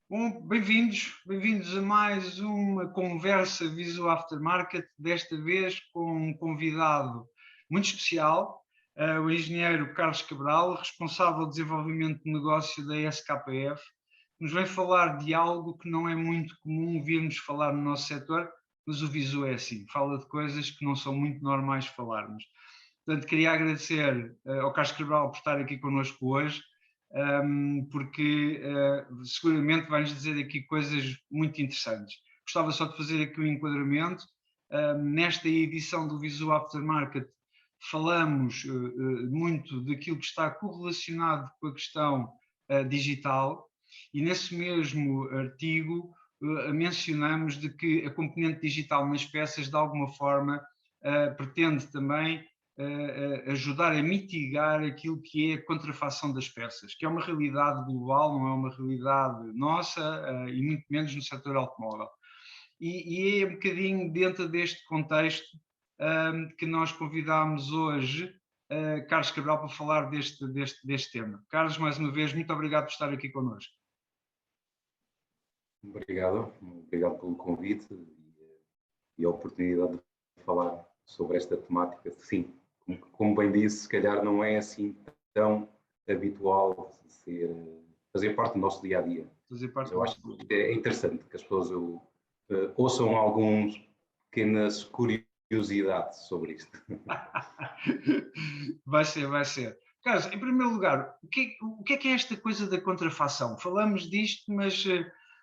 Bom, bem-vindos a mais uma conversa Visual Aftermarket, desta vez com um convidado muito especial, o engenheiro Carlos Cabral, responsável de desenvolvimento de negócio da SKF, nos vem falar de algo que não é muito comum virmos falar no nosso setor, mas o Visu é assim, fala de coisas que não são muito normais falarmos. Portanto, queria agradecer ao Carlos Cabral por estar aqui connosco hoje, porque seguramente vai-nos dizer aqui coisas muito interessantes. Gostava só de fazer aqui um enquadramento. Nesta edição do Visual Aftermarket falamos muito daquilo que está correlacionado com a questão digital, e nesse mesmo artigo mencionamos de que a componente digital nas peças de alguma forma pretende também ajudar a mitigar aquilo que é a contrafação das peças, que é uma realidade global, não é uma realidade nossa, e muito menos no setor automóvel. E é um bocadinho dentro deste contexto que nós convidámos hoje Carlos Cabral para falar deste tema. Carlos, mais uma vez, muito obrigado por estar aqui connosco. Obrigado pelo convite e a oportunidade de falar sobre esta temática. Sim, como bem disse, se calhar não é assim tão habitual fazer parte do nosso dia-a-dia. Eu acho que é interessante que as pessoas ouçam algumas pequenas curiosidades sobre isto. Vai ser. Carlos, em primeiro lugar, o que é esta coisa da contrafação? Falamos disto, mas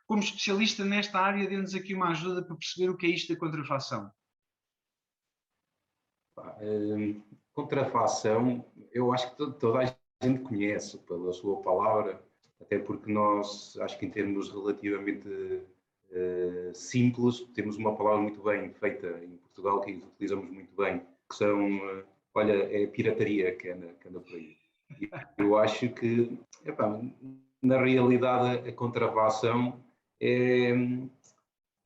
como especialista nesta área, dê-nos aqui uma ajuda para perceber o que é isto da contrafação. Contrafação, eu acho que toda a gente conhece pela sua palavra, até porque nós, acho que em termos relativamente simples, temos uma palavra muito bem feita em Portugal, que utilizamos muito bem, que são, é pirataria que anda por aí. E eu acho que, na realidade, a contrafação é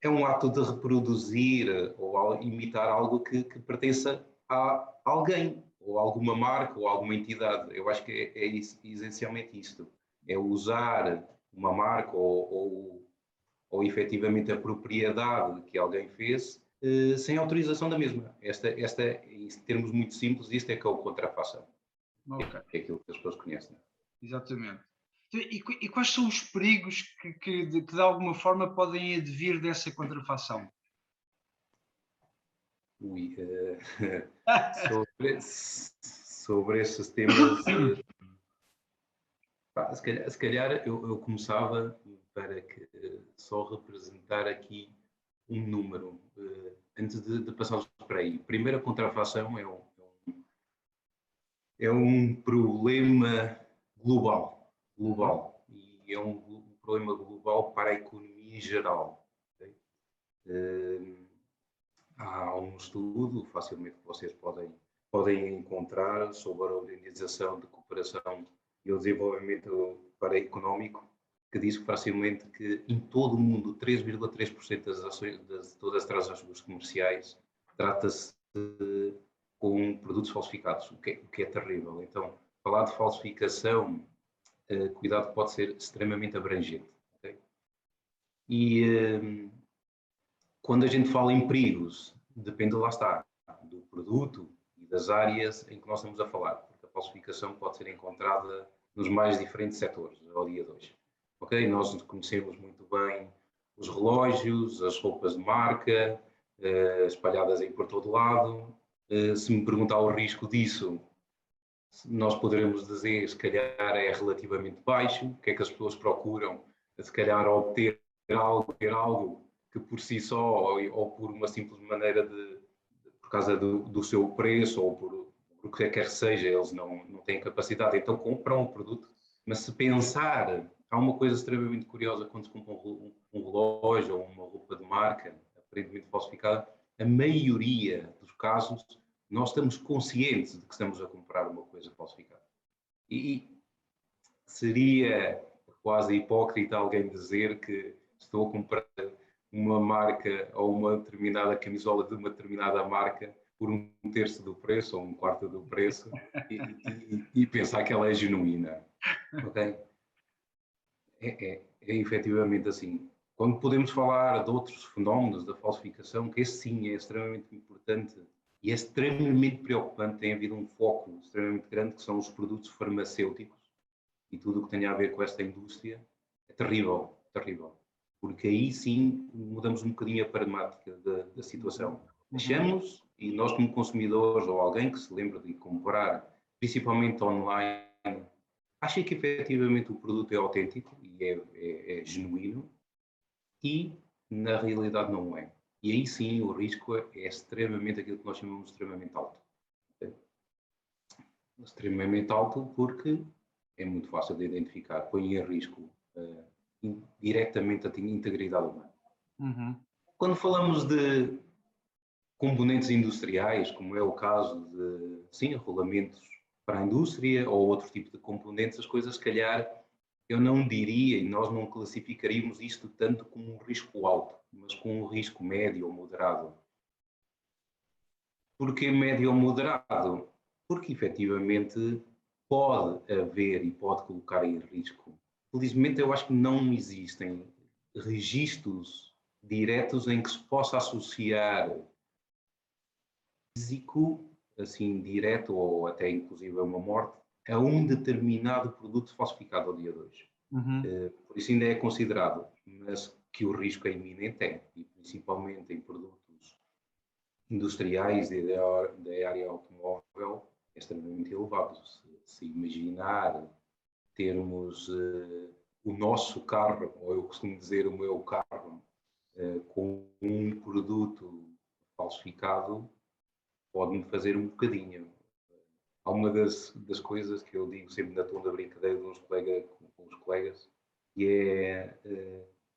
um ato de reproduzir ou imitar algo que pertença a alguém, ou alguma marca, ou alguma entidade. Eu acho que é essencialmente isto. É usar uma marca ou efetivamente a propriedade que alguém fez sem autorização da mesma. Em termos muito simples, isto é que é o contrafação. Okay. É aquilo que as pessoas conhecem. Exatamente. E quais são os perigos que de alguma forma podem advir dessa contrafação? Sobre esses temas, se calhar eu começava para só representar aqui um número, antes de passarmos para aí. Primeiro, a contrafação é um problema global, e é um problema global para a economia em geral. Okay? Há um estudo, facilmente vocês podem encontrar, sobre a Organização de Cooperação e o Desenvolvimento Paraeconómico, que diz facilmente que em todo o mundo 3,3% de todas as transações comerciais trata-se com produtos falsificados, o que é terrível. Então, falar de falsificação, cuidado, pode ser extremamente abrangente. Okay? E quando a gente fala em perigos, depende, lá está, do produto e das áreas em que nós estamos a falar, porque a falsificação pode ser encontrada nos mais diferentes setores, ao dia de hoje. Ok? Nós conhecemos muito bem os relógios, as roupas de marca, espalhadas aí por todo lado. Se me perguntar o risco disso, nós poderemos dizer, se calhar é relativamente baixo. O que é que as pessoas procuram? Se calhar obter algo que por si só, ou por uma simples maneira por causa do seu preço, ou por o que quer que seja, eles não têm capacidade, então compram um produto. Mas se pensar, há uma coisa extremamente curiosa: quando se compra um relógio ou uma roupa de marca aparentemente falsificada, a maioria dos casos nós estamos conscientes de que estamos a comprar uma coisa falsificada. E seria quase hipócrita alguém dizer que estou a comprar uma marca ou uma determinada camisola de uma determinada marca por um terço do preço ou um quarto do preço e pensar que ela é genuína. Okay? É efetivamente assim. Quando podemos falar de outros fenómenos da falsificação, que esse sim é extremamente importante e é extremamente preocupante, tem havido um foco extremamente grande, que são os produtos farmacêuticos e tudo o que tem a ver com esta indústria, é terrível, terrível. Porque aí sim mudamos um bocadinho a paradigmática da situação. Achamos, e nós como consumidores ou alguém que se lembra de comprar, principalmente online, acha que efetivamente o produto é autêntico e é genuíno, e na realidade não é. E aí sim o risco é extremamente aquilo que nós chamamos de extremamente alto. Extremamente alto porque é muito fácil de identificar, põe em risco diretamente a integridade humana. Quando falamos de componentes industriais, como é o caso de, sim, rolamentos para a indústria ou outro tipo de componentes, as coisas, se calhar, eu não diria e nós não classificaríamos isto tanto como um risco alto, mas com um risco médio ou moderado. Porquê médio ou moderado? Porque, efetivamente, pode haver e pode colocar em risco. Felizmente, eu acho que não existem registros diretos em que se possa associar físico, assim, direto ou até inclusive a uma morte, a um determinado produto falsificado ao dia de hoje. Por isso ainda é considerado, mas que o risco é iminente e principalmente em produtos industriais e da área automóvel é extremamente elevado. Se imaginar termos o nosso carro, ou eu costumo dizer o meu carro, com um produto falsificado, pode-me fazer um bocadinho. Há uma das coisas que eu digo sempre na tom da brincadeira com os colegas, que é,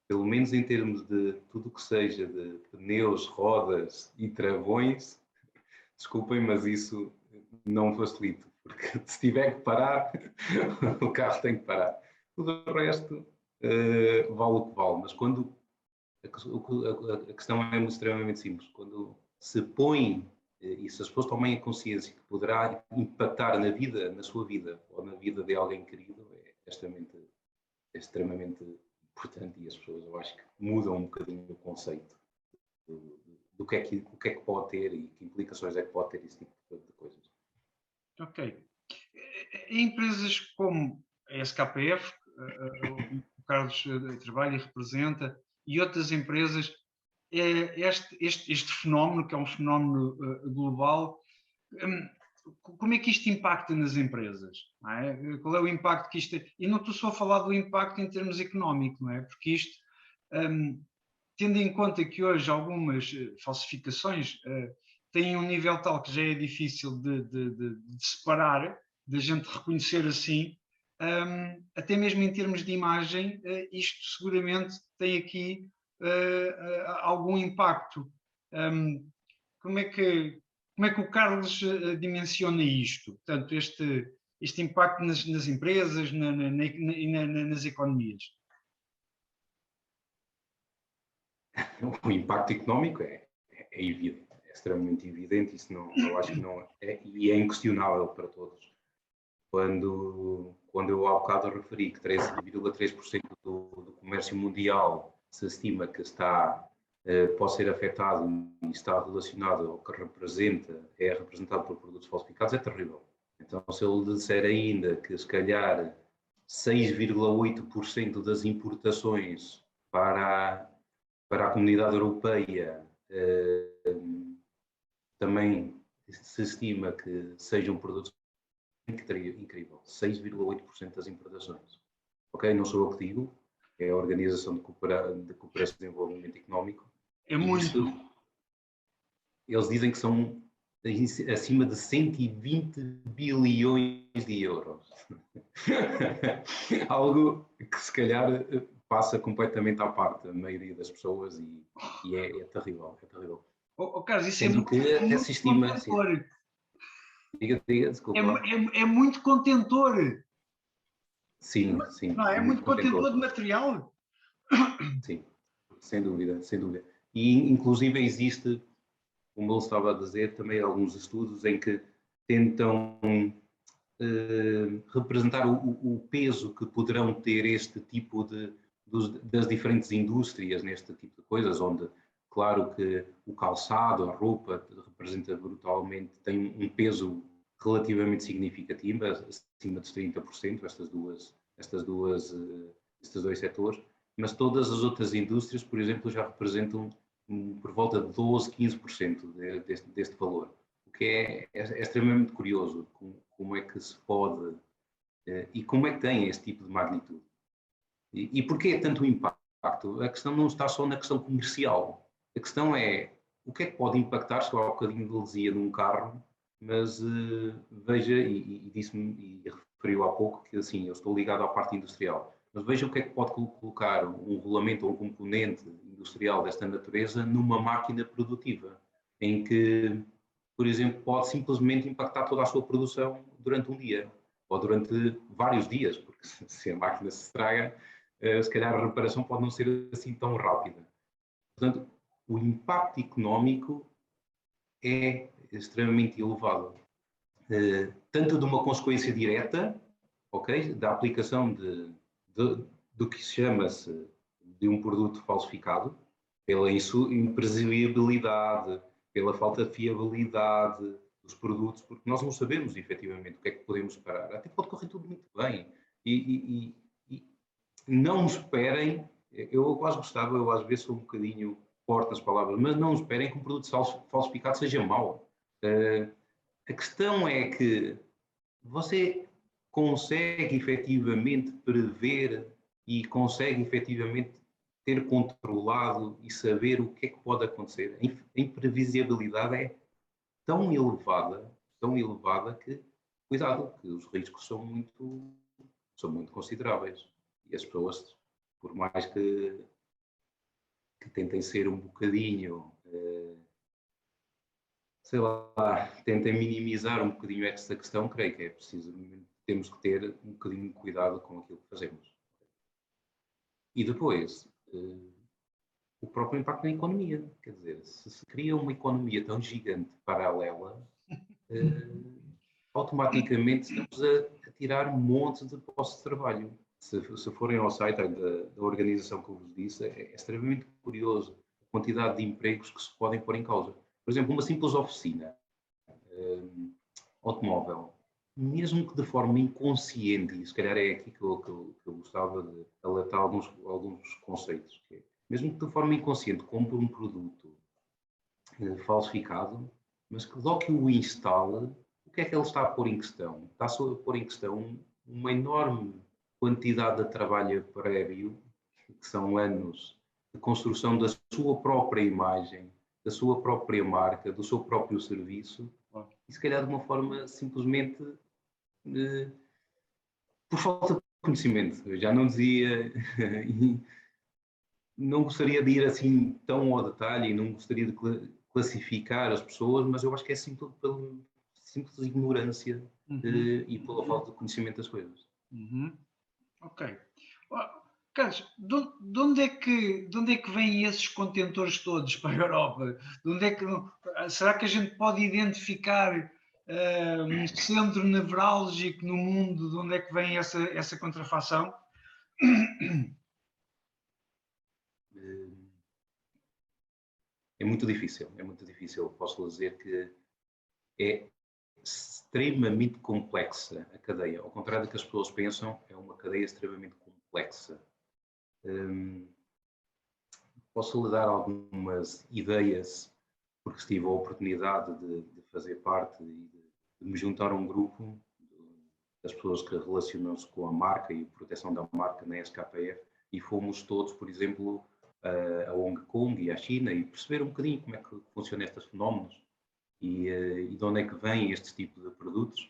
pelo menos em termos de tudo que seja de pneus, rodas e travões, desculpem, mas isso não facilito, porque se tiver que parar, o carro tem que parar. Tudo o resto vale o que vale, mas quando a questão é extremamente simples, quando se põe e se as pessoas tomem a consciência que poderá impactar na sua vida ou na vida de alguém querido, é extremamente importante e as pessoas, eu acho que mudam um bocadinho o conceito do que é que pode ter e que implicações é que pode ter esse tipo de coisas. Ok. Em empresas como a SKF, o Carlos trabalha e representa, e outras empresas, este fenómeno, que é um fenómeno global, como é que isto impacta nas empresas? Não é? Qual é o impacto que isto tem? E não estou só a falar do impacto em termos económicos, não é? Porque isto, tendo em conta que hoje algumas falsificações têm um nível tal que já é difícil de separar, de a gente reconhecer assim, até mesmo em termos de imagem, isto seguramente tem aqui algum impacto. Como é que o Carlos dimensiona isto? Portanto, este impacto nas empresas e nas economias? O impacto económico é evidente, é extremamente evidente, isso não, eu acho que não é, e é inquestionável para todos. Quando eu há bocado referi que 13,3% do comércio mundial se estima que pode ser afetado e está relacionado ao que é representado por produtos falsificados, é terrível. Então, se eu lhe disser ainda que se calhar 6,8% das importações para a comunidade europeia também se estima que sejam produtos incrível, 6,8% das importações. Ok? Não sou eu que digo, é a Organização de Cooperação e Desenvolvimento Económico. É muito. Eles dizem que são acima de 120 bilhões de euros. Algo que se calhar passa completamente à parte da maioria das pessoas e é terrível, é terrível. Carlos, isso Sendo que até se estima... Diga, desculpa. É muito contentor. Sim, sim. Não, é muito contentor de material. Sim, sem dúvida, sem dúvida. E inclusive existe, como ele estava a dizer, também alguns estudos em que tentam representar o peso que poderão ter este tipo das diferentes indústrias neste tipo de coisas, onde, claro que o calçado, a roupa, representa brutalmente, tem um peso relativamente significativo, acima dos 30%, estes dois setores, mas todas as outras indústrias, por exemplo, já representam por volta de 12, 15% deste valor, o que é extremamente curioso, como é que se pode, e como é que tem este tipo de magnitude. E porquê é tanto impacto? A questão não está só na questão comercial, a questão é o que é que pode impactar, se há um bocadinho de lesia num carro, mas veja, e disse-me, e referiu há pouco, que assim, eu estou ligado à parte industrial, mas veja o que é que pode colocar um regulamento ou um componente industrial desta natureza numa máquina produtiva, em que, por exemplo, pode simplesmente impactar toda a sua produção durante um dia, ou durante vários dias, porque se a máquina se estraga, se calhar a reparação pode não ser assim tão rápida. Portanto, o impacto económico é extremamente elevado. Tanto de uma consequência direta, ok, da aplicação do que se chama-se de um produto falsificado, pela imprevisibilidade, pela falta de fiabilidade dos produtos, porque nós não sabemos efetivamente o que é que podemos esperar. Até pode correr tudo muito bem. E não esperem, eu quase gostava, eu às vezes sou um bocadinho forte nas palavras, mas não esperem que um produto falsificado seja mau. A questão é que você consegue efetivamente prever e consegue efetivamente ter controlado e saber o que é que pode acontecer. A imprevisibilidade é tão elevada que, cuidado, que os riscos são muito consideráveis. E as pessoas, por mais que tentem ser um bocadinho, sei lá, tentem minimizar um bocadinho essa questão, creio que é preciso, temos que ter um bocadinho de cuidado com aquilo que fazemos. E depois, o próprio impacto na economia. Quer dizer, se cria uma economia tão gigante paralela, automaticamente estamos a tirar montes de postos de trabalho. Se forem ao site da organização que eu vos disse, é extremamente curioso a quantidade de empregos que se podem pôr em causa. Por exemplo, uma simples oficina automóvel, mesmo que de forma inconsciente, e se calhar é aqui que eu gostava de alertar alguns conceitos, que é, mesmo que de forma inconsciente compre um produto falsificado, mas que logo que o instale, o que é que ele está a pôr em questão? Está a pôr em questão uma enorme quantidade de trabalho prévio, que são anos de construção da sua própria imagem, da sua própria marca, do seu próprio serviço, e se calhar de uma forma simplesmente por falta de conhecimento. Eu já não dizia, não gostaria de ir assim tão ao detalhe e não gostaria de classificar as pessoas, mas eu acho que é assim tudo pela simples ignorância e pela falta de conhecimento das coisas. Ok. Carlos, de onde é que vêm esses contentores todos para a Europa? Será que a gente pode identificar um centro nevrálgico no mundo de onde é que vem essa contrafação? É muito difícil. Posso dizer que é extremamente complexa a cadeia. Ao contrário do que as pessoas pensam, é uma cadeia extremamente complexa. Posso lhe dar algumas ideias, porque tive a oportunidade de fazer parte e de me juntar a um grupo das pessoas que relacionam-se com a marca e proteção da marca na SKF, e fomos todos, por exemplo, a Hong Kong e à China, e perceber um bocadinho como é que funcionam estes fenómenos e de onde é que vêm estes tipos de produtos.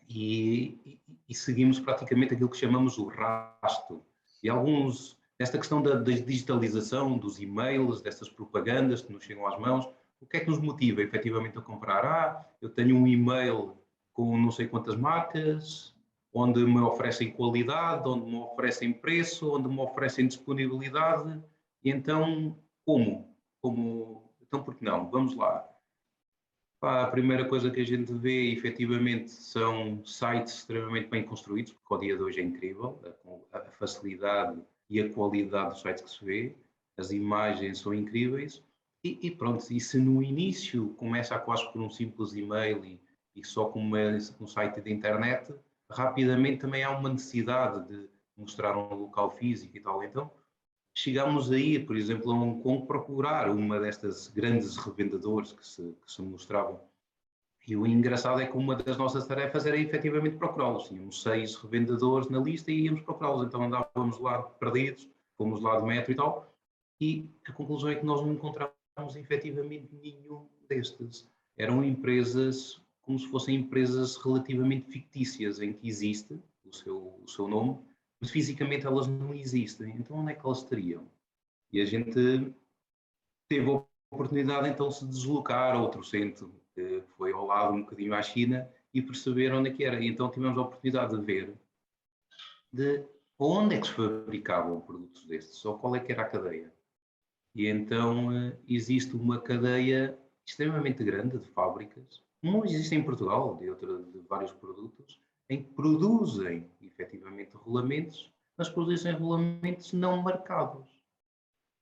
E seguimos praticamente aquilo que chamamos o rastro. E alguns, nesta questão da digitalização, dos e-mails, dessas propagandas que nos chegam às mãos, o que é que nos motiva efetivamente a comprar? Eu tenho um e-mail com não sei quantas marcas, onde me oferecem qualidade, onde me oferecem preço, onde me oferecem disponibilidade, e então, como? Então, por que não? Vamos lá. A primeira coisa que a gente vê, efetivamente, são sites extremamente bem construídos, porque o dia de hoje é incrível, a facilidade e a qualidade dos sites que se vê, as imagens são incríveis, e pronto, e se no início começa quase por um simples e-mail e só com um site de internet, rapidamente também há uma necessidade de mostrar um local físico e tal, então chegámos aí, por exemplo, a Hong Kong, procurar uma destas grandes revendedores que se mostravam. E o engraçado é que uma das nossas tarefas era efetivamente procurá-los. Tínhamos 6 revendedores na lista e íamos procurá-los. Então andávamos lá perdidos, fomos lá de metro e tal, e a conclusão é que nós não encontrávamos efetivamente nenhum destes. Eram empresas como se fossem empresas relativamente fictícias, em que existe o seu nome, mas fisicamente elas não existem. Então onde é que elas estariam? E a gente teve a oportunidade então de se deslocar a outro centro, que foi ao lado um bocadinho à China, e perceber onde é que era. E então tivemos a oportunidade de ver de onde é que se fabricavam produtos destes, ou qual é que era a cadeia. E então existe uma cadeia extremamente grande de fábricas, não existe em Portugal, de vários produtos, em que produzem efetivamente rolamentos, mas produzem rolamentos não marcados.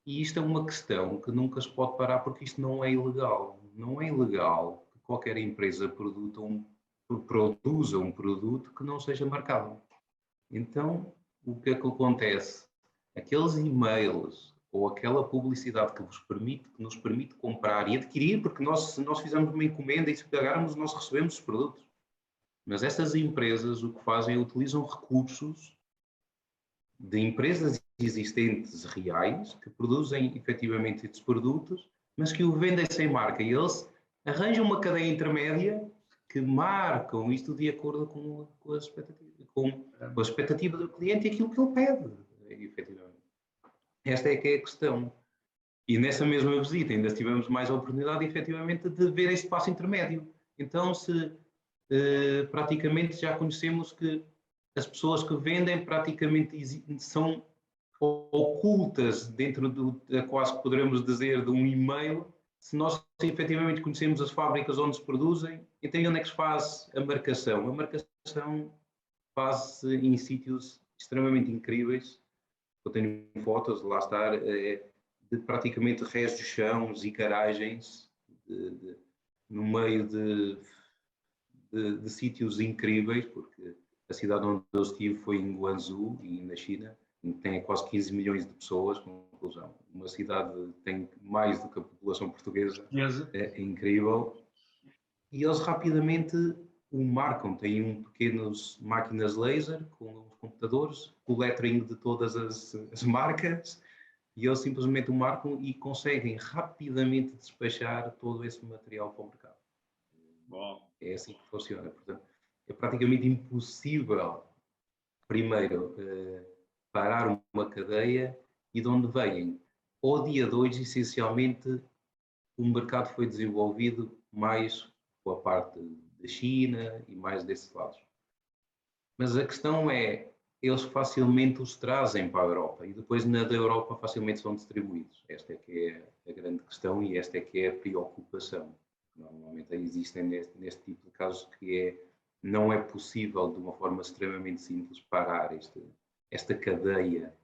E isto é uma questão que nunca se pode parar porque isto não é ilegal. Não é ilegal que qualquer empresa produza um produto que não seja marcado. Então, o que é que acontece? Aqueles e-mails ou aquela publicidade que nos permite comprar e adquirir, porque se nós fizermos uma encomenda e se pagarmos, nós recebemos os produtos. Mas essas empresas o que fazem é utilizam recursos de empresas existentes reais que produzem efetivamente estes produtos, mas que o vendem sem marca. E eles arranjam uma cadeia intermédia que marcam isto de acordo com a expectativa do cliente e aquilo que ele pede, efetivamente. Esta é que é a questão. E nessa mesma visita ainda tivemos mais a oportunidade, efetivamente, de ver este passo intermédio. Então, praticamente já conhecemos que as pessoas que vendem praticamente são ocultas dentro quase que poderemos dizer, de um e-mail. Se nós efetivamente conhecemos as fábricas onde se produzem, então onde é que se faz a marcação? A marcação faz-se em sítios extremamente incríveis. Eu tenho fotos, lá está, de praticamente restos de chãos e garagens no meio de sítios incríveis, porque a cidade onde eu estive foi em Guangzhou, e na China, tem quase 15 milhões de pessoas, conclusão. Uma cidade tem mais do que a população portuguesa, é incrível. E eles rapidamente o marcam, têm pequenas máquinas laser com os computadores, com o lettering de todas as marcas, e eles simplesmente o marcam e conseguem rapidamente despachar todo esse material para o mercado. Bom. É assim que funciona. Portanto, é praticamente impossível, primeiro, parar uma cadeia, e de onde vêm. Ao dia de hoje, essencialmente, o mercado foi desenvolvido mais com a parte da China e mais desses lados. Mas a questão é, eles facilmente os trazem para a Europa e depois na da Europa facilmente são distribuídos. Esta é que é a grande questão e esta é que é a preocupação. Normalmente existem neste tipo de casos que não é possível de uma forma extremamente simples parar esta cadeia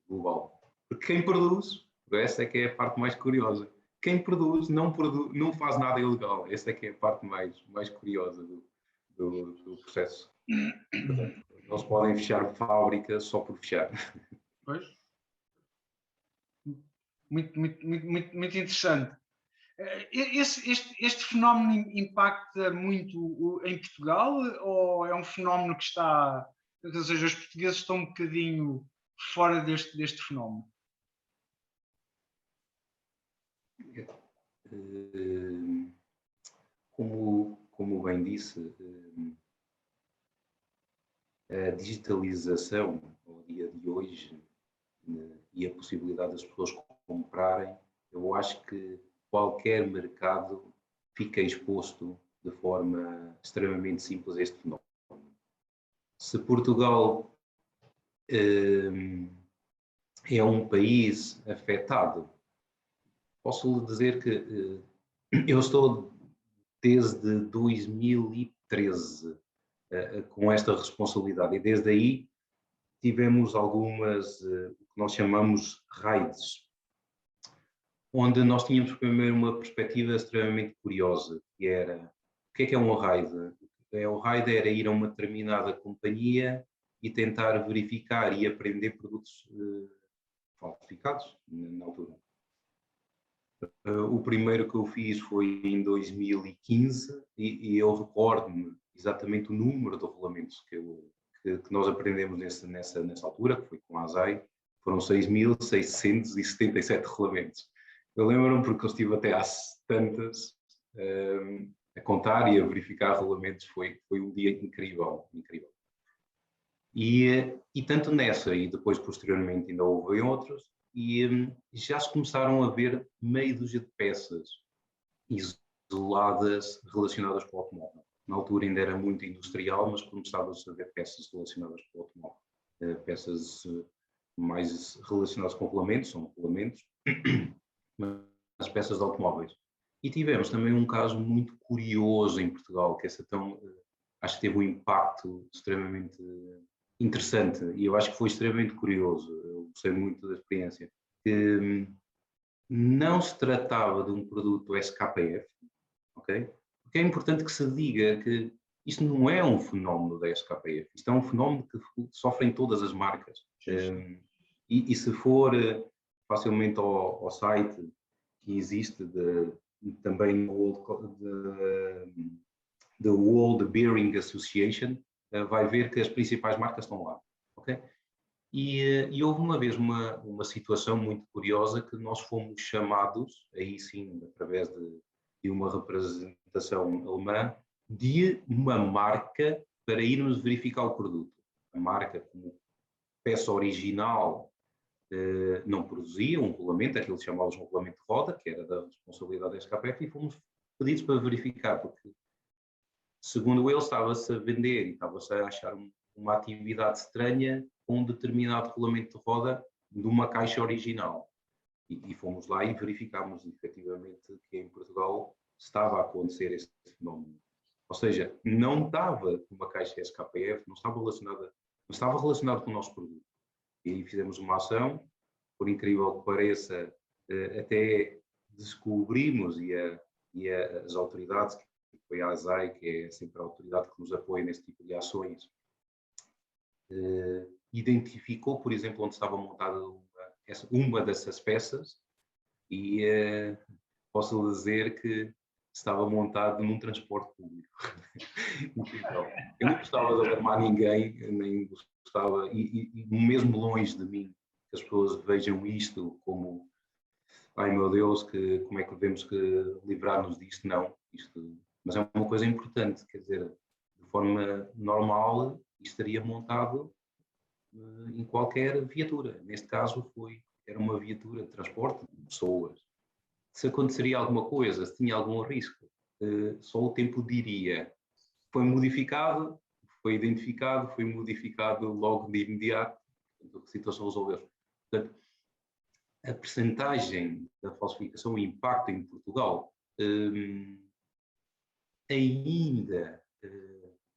global. Porque quem produz, essa é que é a parte mais curiosa. Quem produz não faz nada ilegal. Essa é que é a parte mais curiosa do processo. Portanto, não se podem fechar fábricas só por fechar. Pois. Muito interessante. Este fenómeno impacta muito em Portugal ou é um fenómeno que está... Ou seja, os portugueses estão um bocadinho fora deste fenómeno? Como bem disse, a digitalização ao dia de hoje e a possibilidade das pessoas comprarem, eu acho que qualquer mercado fica exposto de forma extremamente simples a este fenómeno. Se Portugal é um país afetado, posso lhe dizer que eu estou desde 2013 com esta responsabilidade, e desde aí tivemos algumas, o que nós chamamos raids, onde nós tínhamos primeiro uma perspectiva extremamente curiosa, que era, o que é um raid? O raid era ir a uma determinada companhia e tentar verificar e aprender produtos falsificados, na altura. O primeiro que eu fiz foi em 2015 e eu recordo-me exatamente o número de regulamentos que nós aprendemos nessa altura, que foi com a ASAI, foram 6.677 regulamentos. Eu lembro-me porque eu estive até às tantas a contar e a verificar regulamentos, foi um dia incrível, incrível. E tanto nessa, e depois posteriormente ainda houve outros, e já se começaram a ver meia dúzia de peças isoladas relacionadas com o automóvel. Na altura ainda era muito industrial, mas começava-se a ver peças relacionadas com o automóvel. Peças mais relacionadas com regulamentos, são regulamentos, mas peças de automóveis. E tivemos também um caso muito curioso em Portugal, que acho que teve um impacto extremamente interessante, e eu acho que foi extremamente curioso, eu gostei muito da experiência, que não se tratava de um produto SKF, ok? Porque é importante que se diga que isto não é um fenómeno da SKF, isto é um fenómeno que sofrem todas as marcas. E se for facilmente ao site que existe também da World Bearing Association, vai ver que as principais marcas estão lá, ok? E houve uma vez uma situação muito curiosa que nós fomos chamados, aí sim, através de uma representação alemã, de uma marca para irmos verificar o produto. A marca, como peça original, não produzia um regulamento, aquilo que chamávamos um regulamento de roda, que era da responsabilidade da SKF, e fomos pedidos para verificar, porque segundo ele, estava-se a vender e estava-se a achar uma atividade estranha com um determinado regulamento de roda de uma caixa original. E fomos lá e verificámos efetivamente que em Portugal estava a acontecer esse fenómeno. Ou seja, não estava uma caixa SKF, não estava relacionado com o nosso produto. E aí fizemos uma ação, por incrível que pareça, até descobrimos e as autoridades, foi a ASAI, que é sempre a autoridade que nos apoia nesse tipo de ações, identificou, por exemplo, onde estava montada uma dessas peças e posso dizer que estava montado num transporte público. Então, eu não gostava de alarmar ninguém, nem gostava, e mesmo longe de mim, que as pessoas vejam isto como, ai meu Deus, como é que devemos livrar-nos disto? Não, mas é uma coisa importante, quer dizer, de forma normal, isto estaria montado em qualquer viatura. Neste caso era uma viatura de transporte de pessoas. Se aconteceria alguma coisa, se tinha algum risco, só o tempo diria. Foi modificado, foi identificado, foi modificado logo de imediato, a situação resolveu-se. Portanto, a percentagem da falsificação e impacto em Portugal ainda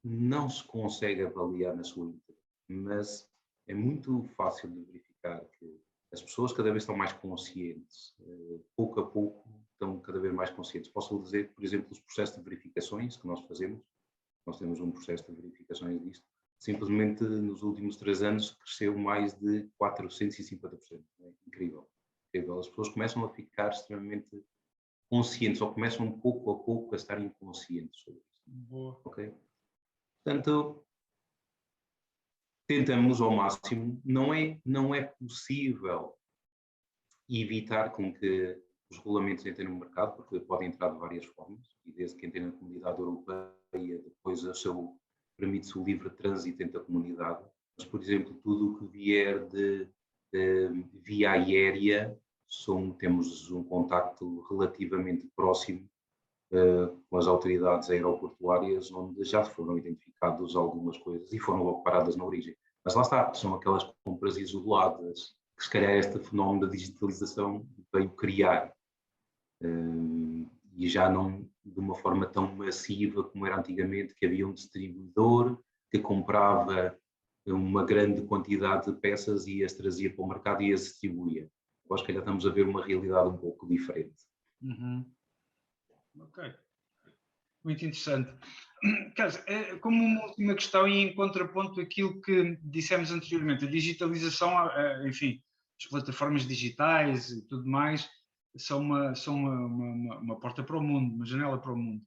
não se consegue avaliar na sua íntegra, mas é muito fácil de verificar que as pessoas cada vez estão mais conscientes, pouco a pouco estão cada vez mais conscientes. Posso dizer que, por exemplo, os processos de verificações que nós fazemos, nós temos um processo de verificações disto, simplesmente nos últimos 3 anos cresceu mais de 450%. É incrível. As pessoas começam a ficar extremamente conscientes, ou começam pouco a pouco a estarem conscientes sobre isso. Boa. Ok? Portanto, tentamos ao máximo, não é possível evitar com que os regulamentos entrem no mercado, porque podem entrar de várias formas, e desde que entrem na Comunidade Europeia, depois permite-se o livre trânsito entre a comunidade, mas, por exemplo, tudo o que vier de via aérea, temos um contacto relativamente próximo com as autoridades aeroportuárias, onde já foram identificadas algumas coisas e foram logo paradas na origem. Mas lá está, são aquelas compras isoladas que se calhar este fenómeno da digitalização veio criar. E já não de uma forma tão massiva como era antigamente, que havia um distribuidor que comprava uma grande quantidade de peças e as trazia para o mercado e as distribuía. Eu acho que ainda estamos a ver uma realidade um pouco diferente. Ok. Muito interessante. Carlos, como uma última questão e em contraponto àquilo que dissemos anteriormente, a digitalização, enfim, as plataformas digitais e tudo mais são uma porta para o mundo, uma janela para o mundo.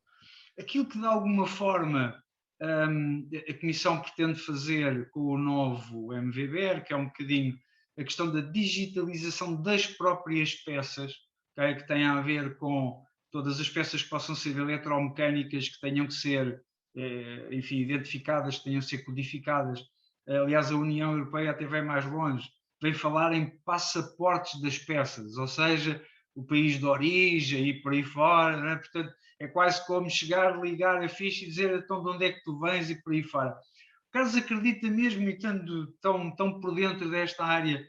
Aquilo que de alguma forma a Comissão pretende fazer com o novo MVBR, que é um bocadinho a questão da digitalização das próprias peças, okay, que tem a ver com todas as peças que possam ser eletromecânicas, que tenham que ser, enfim, identificadas, que tenham que ser codificadas. Aliás, a União Europeia até vai mais longe, vem falar em passaportes das peças, ou seja, o país de origem e por aí fora, não é? Portanto, é quase como chegar, ligar a ficha e dizer então de onde é que tu vens e por aí fora. O Carlos acredita mesmo, e estando tão por dentro desta área,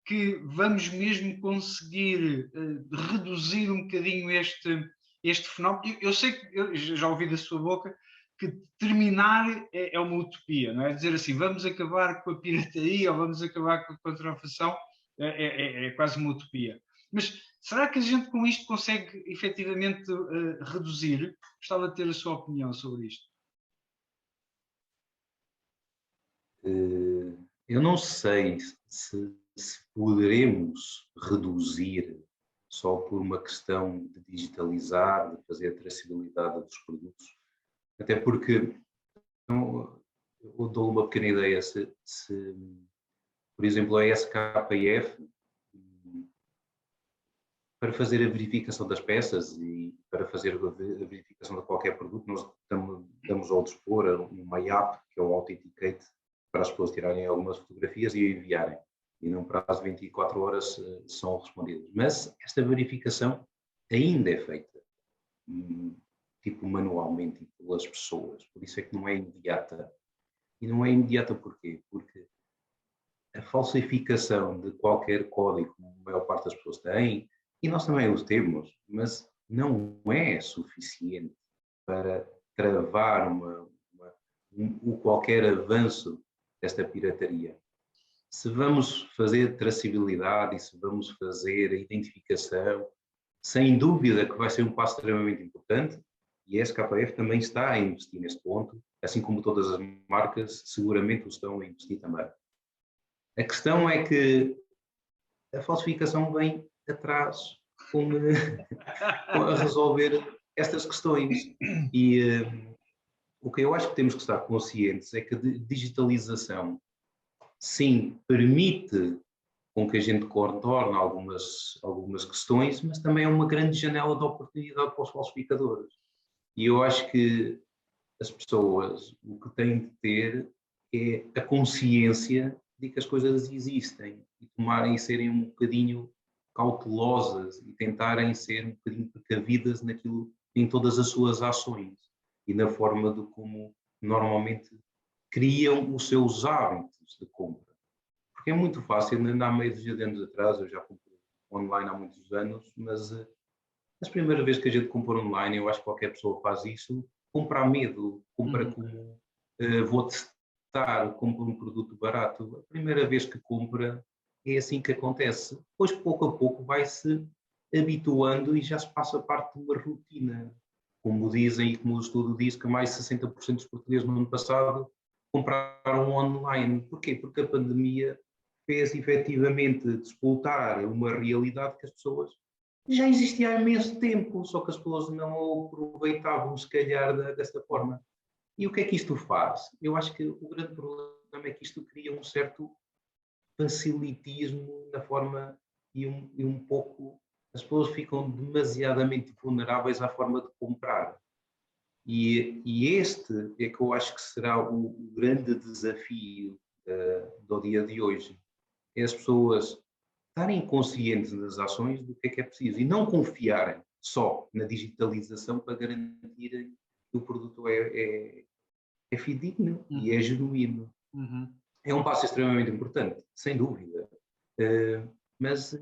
que vamos mesmo conseguir reduzir um bocadinho este fenómeno? Eu sei que, eu já ouvi da sua boca, que terminar é uma utopia, não é? Dizer assim, vamos acabar com a pirataria ou vamos acabar com a contrafação, é quase uma utopia. Mas será que a gente com isto consegue efetivamente reduzir? Gostava de ter a sua opinião sobre isto. Eu não sei se poderemos reduzir só por uma questão de digitalizar, de fazer a traçabilidade dos produtos, até porque, eu dou uma pequena ideia, por exemplo, a SKF, para fazer a verificação das peças e para fazer a verificação de qualquer produto, nós damos ao dispor uma app, que é o Authenticate, para as pessoas tirarem algumas fotografias e enviarem. E num prazo de 24 horas são respondidas. Mas esta verificação ainda é feita, tipo manualmente pelas pessoas. Por isso é que não é imediata. E não é imediata porquê? Porque a falsificação de qualquer código, como a maior parte das pessoas tem, e nós também os temos, mas não é suficiente para travar qualquer avanço desta pirataria. Se vamos fazer traçabilidade e se vamos fazer a identificação, sem dúvida que vai ser um passo extremamente importante, e a SKF também está a investir neste ponto, assim como todas as marcas seguramente o estão a investir também. A questão é que a falsificação vem atrás com a resolver estas questões. E o que eu acho que temos que estar conscientes é que a digitalização, sim, permite com que a gente contorne algumas questões, mas também é uma grande janela de oportunidade para os falsificadores. E eu acho que as pessoas o que têm de ter é a consciência de que as coisas existem e tomarem e serem um bocadinho cautelosas e tentarem ser um bocadinho precavidas em todas as suas ações e na forma de como normalmente criam os seus hábitos de compra. Porque é muito fácil, ainda há meio de anos atrás, eu já comprei online há muitos anos, mas as primeiras vezes que a gente compra online, eu acho que qualquer pessoa faz isso, compra a medo, compra como vou testar, compra um produto barato. A primeira vez que compra é assim que acontece. Depois, pouco a pouco, vai-se habituando e já se passa parte de uma rotina. Como dizem e como o estudo diz, que mais de 60% dos portugueses no ano passado compraram online. Porquê? Porque a pandemia fez efetivamente despoltar uma realidade que as pessoas já existia há imenso tempo, só que as pessoas não aproveitavam, se calhar, desta forma. E o que é que isto faz? Eu acho que o grande problema é que isto cria um certo facilitismo na forma e um pouco as pessoas ficam demasiadamente vulneráveis à forma de comprar. E este é que eu acho que será o grande desafio do dia de hoje. É as pessoas estarem conscientes das ações do que é preciso e não confiarem só na digitalização para garantirem que o produto é fidedigno e é genuíno. É um passo extremamente importante, sem dúvida. Mas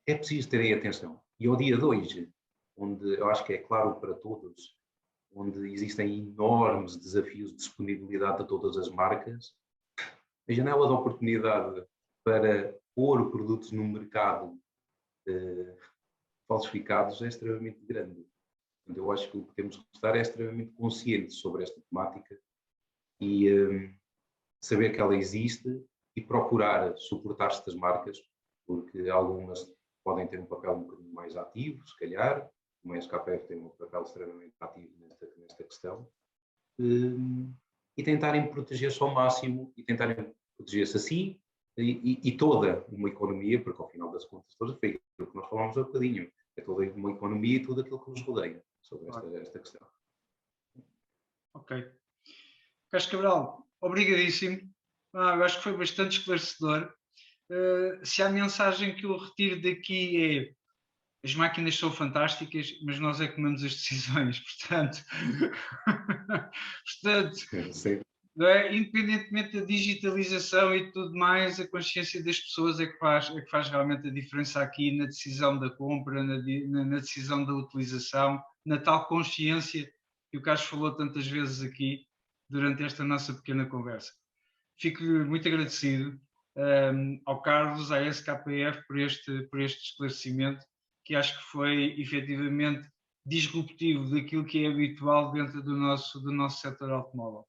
é preciso terem atenção. E ao dia de hoje, onde eu acho que é claro para todos, onde existem enormes desafios de disponibilidade de todas as marcas, a janela de oportunidade para pôr produtos no mercado falsificados é extremamente grande. Eu acho que o que temos que estar é extremamente consciente sobre esta temática e saber que ela existe e procurar suportar estas marcas, porque algumas podem ter um papel um bocadinho mais ativo, se calhar, como a SKF tem um papel extremamente ativo nesta questão, e tentarem proteger-se ao máximo e tentarem proteger-se a si e toda uma economia, porque ao final das contas todas foi aquilo que nós falámos há um bocadinho, é toda uma economia e tudo aquilo que nos rodeia sobre esta questão. Ok. Carlos Cabral, obrigadíssimo. Eu acho que foi bastante esclarecedor. Se a mensagem que eu retiro daqui é: as máquinas são fantásticas, mas nós é que tomamos as decisões, portanto, não é? Independentemente da digitalização e tudo mais, a consciência das pessoas é que faz realmente a diferença aqui na decisão da compra, na decisão da utilização, na tal consciência que o Carlos falou tantas vezes aqui durante esta nossa pequena conversa. Fico-lhe muito agradecido ao Carlos, à SKF, por este esclarecimento, que acho que foi efetivamente disruptivo daquilo que é habitual dentro do nosso setor automóvel.